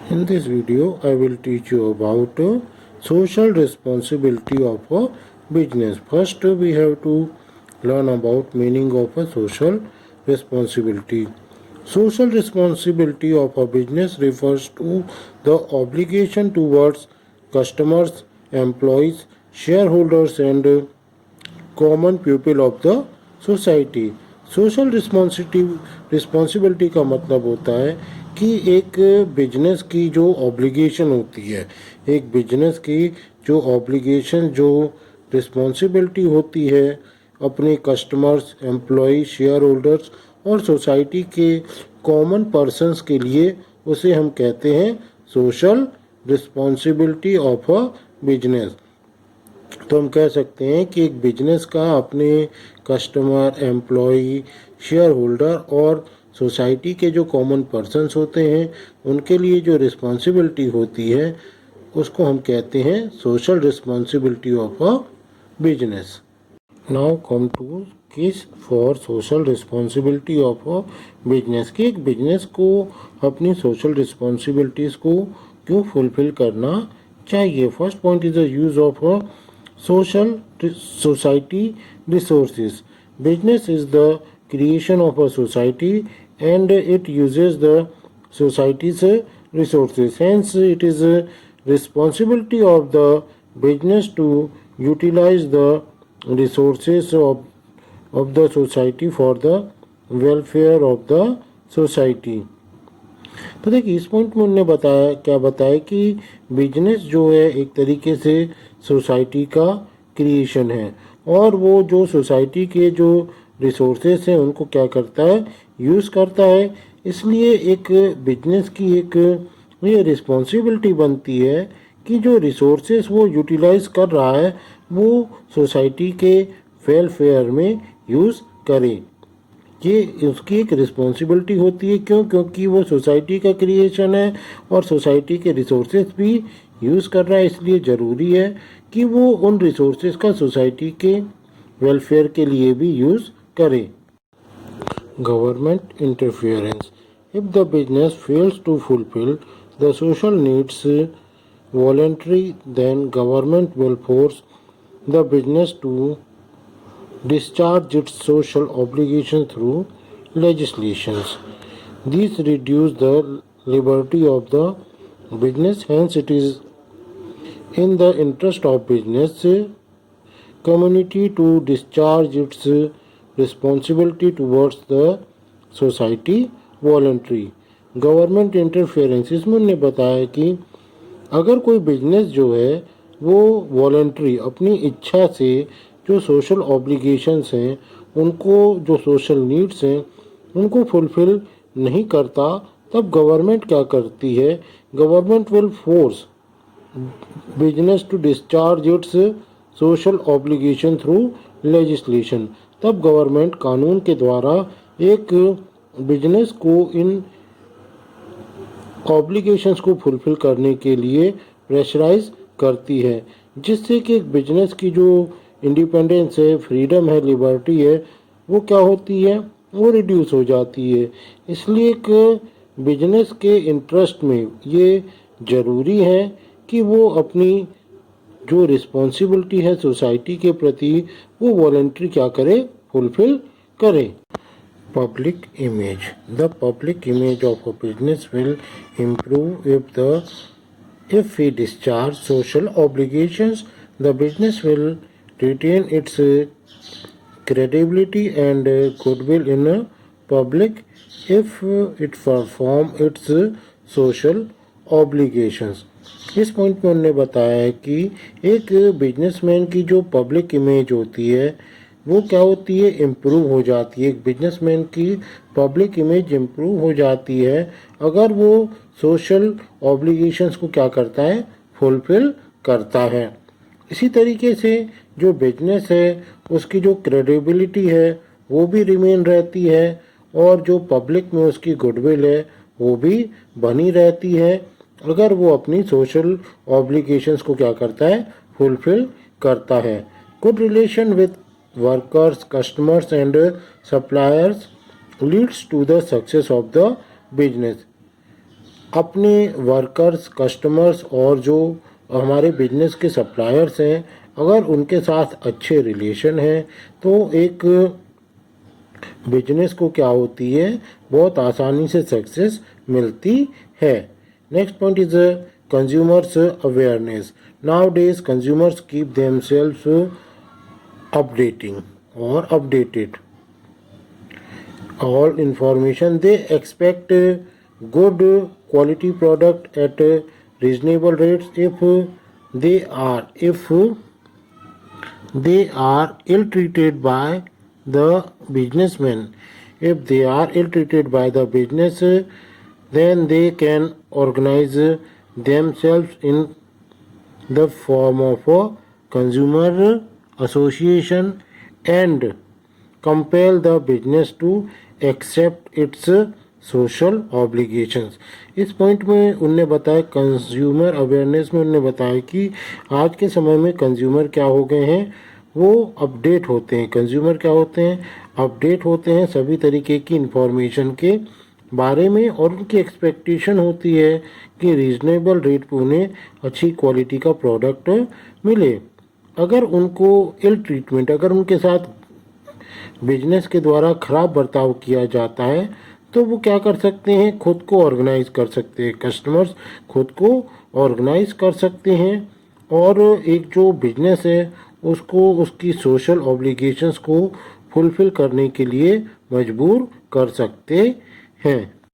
In this video, I will teach you about social responsibility of a business. First, we have to learn about meaning of a social responsibility. Social responsibility of a business refers to the obligation towards customers, employees, shareholders, and common people of the society. Social responsibility का मतलब होता है कि एक business की जो obligation होती है, एक बिजनेस की जो ऑब्लिगेशन जो रिस्पॉन्सिबिलिटी होती है अपने कस्टमर्स, एम्प्लॉय, शेयर होल्डर्स और सोसाइटी के कॉमन पर्सनस के लिए, उसे हम कहते हैं social responsibility of a business. तो हम कह सकते हैं कि एक बिजनेस का अपने कस्टमर, एम्प्लॉई, शेयर होल्डर और सोसाइटी के जो कॉमन पर्सन्स होते हैं उनके लिए जो रिस्पॉन्सिबिलिटी होती है उसको हम कहते हैं social responsibility of a business. Now come to किस for social responsibility of a business, कि एक बिजनेस को अपनी सोशल रिस्पॉन्सिबिलिटीज़ को क्यों फुलफिल करना चाहिए। First point is the use of a social society resources. Business is the creation of a society and it uses the society's resources. Hence, it is a responsibility of the business to utilize the resources of the society for the welfare of the society. तो देखिए इस point में उन्होंने बताया कि business जो है एक तरीके से सोसाइटी का क्रिएशन है और वो जो सोसाइटी के जो रिसोर्सेस हैं उनको क्या करता है, यूज़ करता है। इसलिए एक बिजनेस की एक ये रिस्पॉन्सिबिलिटी बनती है कि जो रिसोर्सेस वो यूटिलाइज कर रहा है वो सोसाइटी के वेलफेयर में यूज़ करे। ये उसकी एक रिस्पॉन्सिबिलिटी होती है। क्यों? क्योंकि वो सोसाइटी का क्रिएशन है और सोसाइटी के रिसोर्सेज भी यूज़ कर रहा है, इसलिए ज़रूरी है कि वो उन रिसोर्सेज का सोसाइटी के वेलफेयर के लिए भी यूज़ करे। Government interference, if the business fails to fulfil the social needs voluntary then government will force the business to discharge its social obligations through legislations. These reduce the liberty of the business, hence it is in the interest of business community to discharge its responsibility towards the society voluntary. Government interference, इसमें उन्होंने बताया कि अगर कोई business जो है वो voluntary अपनी इच्छा से जो सोशल ऑब्लिगेशंस हैं उनको, जो सोशल नीड्स हैं उनको फुलफिल नहीं करता, तब गवर्नमेंट क्या करती है, government will force business to discharge its social obligation through legislation. तब गवर्नमेंट कानून के द्वारा एक बिजनेस को इन ऑब्लिगेशंस को फुलफिल करने के लिए प्रेशराइज करती है, जिससे कि एक बिजनेस की जो इंडिपेंडेंस है, फ्रीडम है, लिबर्टी है, वो क्या होती है, वो रिड्यूस हो जाती है। इसलिए एक बिजनेस के इंटरेस्ट में ये ज़रूरी है कि वो अपनी जो रिस्पॉन्सिबिलिटी है सोसाइटी के प्रति वो वॉलंटरी क्या करे, फुलफिल करे। Public image, the public image of a business will improve if we discharge social obligations. The business will retain its credibility and goodwill in public if it perform its social obligations. इस point में उन्होंने बताया है कि एक businessman की जो public image होती है वो क्या होती है, इम्प्रूव हो जाती है। एक बिजनेसमैन की पब्लिक इमेज इम्प्रूव हो जाती है अगर वो सोशल ऑब्लिगेशंस को क्या करता है, फुलफिल करता है। इसी तरीके से जो बिजनेस है उसकी जो क्रेडिबिलिटी है वो भी रिमेन रहती है और जो पब्लिक में उसकी गुडविल है वो भी बनी रहती है अगर वो अपनी सोशल ऑब्लिगेशंस को क्या करता है, फुलफिल करता है। Good relation with workers, customers and suppliers leads to the success of the business. अपने वर्कर्स, कस्टमर्स और जो हमारे बिजनेस के सप्लायर्स हैं, अगर उनके साथ अच्छे रिलेशन हैं तो एक बिजनेस को क्या होती है, बहुत आसानी से सक्सेस मिलती है। Next point is consumers awareness. Now days consumers keep themselves updating और updated all information. They expect good quality product at reasonable rates. If they are ill treated by the businessmen, if they are ill treated by the business, then they can organize themselves in the form of a consumer association and compel the business to accept its social obligations. इस point में उनने बताया, consumer awareness में उनने बताया कि आज के समय में कंज्यूमर क्या हो गए हैं, वो अपडेट होते हैं। कंज्यूमर क्या होते हैं, अपडेट होते हैं सभी तरीके की इंफॉर्मेशन के बारे में, और उनकी एक्सपेक्टेशन होती है कि रीजनेबल रेट पर उन्हें अच्छी क्वालिटी का प्रोडक्ट मिले। अगर उनको इल ट्रीटमेंट, अगर उनके साथ बिजनेस के द्वारा खराब बर्ताव किया जाता है तो वो क्या कर सकते हैं, खुद को ऑर्गेनाइज कर सकते हैं, कस्टमर्स खुद को ऑर्गेनाइज कर सकते हैं और एक जो बिजनेस है उसको उसकी सोशल ऑब्लिगेशंस को फुलफिल करने के लिए मजबूर कर सकते हैं।